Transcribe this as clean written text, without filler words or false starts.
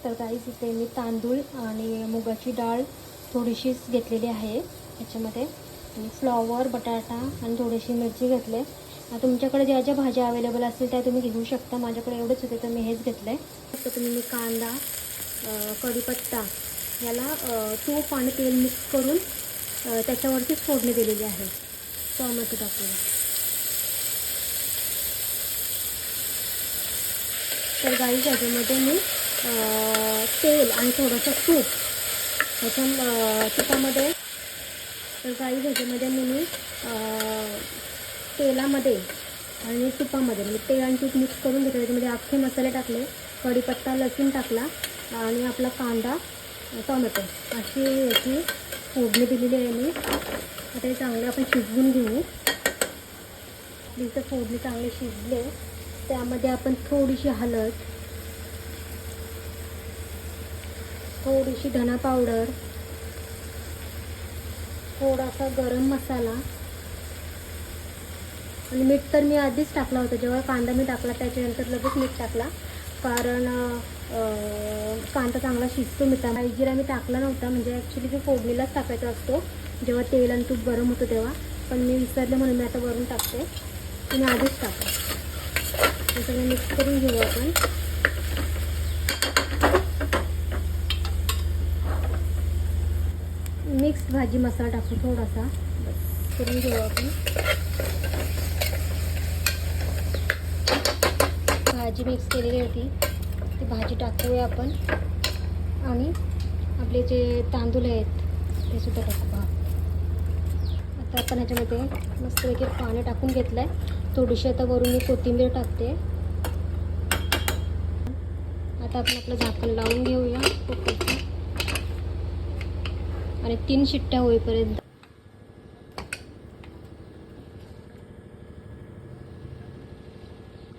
तर गाईस इथे मी तांदूळ आणि मुगाची डाळ थोडीशीच घेतलेली आहे याच्यामध्ये, आणि फ्लॉवर, बटाटा आणि थोडीशी मिरची घेतले. तुमच्याकडे ज्या ज्या भाज्या अवेलेबल असतील त्या तुम्ही घेऊ शकता. माझ्याकडे एवढंच होते तर मी हेच घेतलं आहे. तर तुम्ही मी कांदा, कढीपत्ता याला तूप आणि तेल मिक्स करून त्याच्यावरतीच फोडणी दिलेली आहे. टोमॅटो टाकून. तर गाईस ह्याच्यामध्ये मी तेल आणि थोडंसं तूप ह्याच्या तुपामध्ये, तर गाईस ह्याच्यामध्ये मी तेलामध्ये आणि तुपामध्ये म्हणजे तेल आणि तूप मिक्स करून घेतलं. त्याच्यामध्ये अख्खे मसाले टाकले, कढीपत्ता, लसूण टाकला आणि आपला कांदा, टोमॅटो अशी याची फोडणी दिलेली आहे मी. आता हे चांगलं आपण शिजवून घेऊ. इथं फोडणी चांगले शिजले, त्यामध्ये आपण थोडीशी हळद, थोडीशी धना पावडर, थोडासा गरम मसाला आणि मीठ तर मी आधीच टाकला होता. जेव्हा कांदा मी टाकला त्याच्यानंतर लगेच मीठ टाकला, कारण कांदा चांगला शिजतो मिठामध्ये. जिरा मी टाकला नव्हता, म्हणजे ॲक्च्युली तो फोडणीलाच टाकायचा असतो जेव्हा तेल आणि तूप गरम होतं तेव्हा, पण मी विसरले म्हणून मी आता वरून टाकते. तुम्ही आधीच टाका. हे सगळं मिक्स करून घेऊ आपण. मिक्स भाजी मसाला टाकू थोडासा, बस करून घेऊ आपण. भाजी मिक्स केलेली होती ती भाजी टाकूया आपण, आणि आपले जे तांदूळ आहेत ते सुद्धा टाकू. आता आपण ह्याच्यामध्ये मस्तपैकी पाणी टाकून घेतलं आहे. थोडीशी आता वरून मी कोथिंबीर टाकते. आता आपण आपलं झाकण लावून घेऊया कुकरचं, आणि 3 शिट्ट्या होईपर्यंत.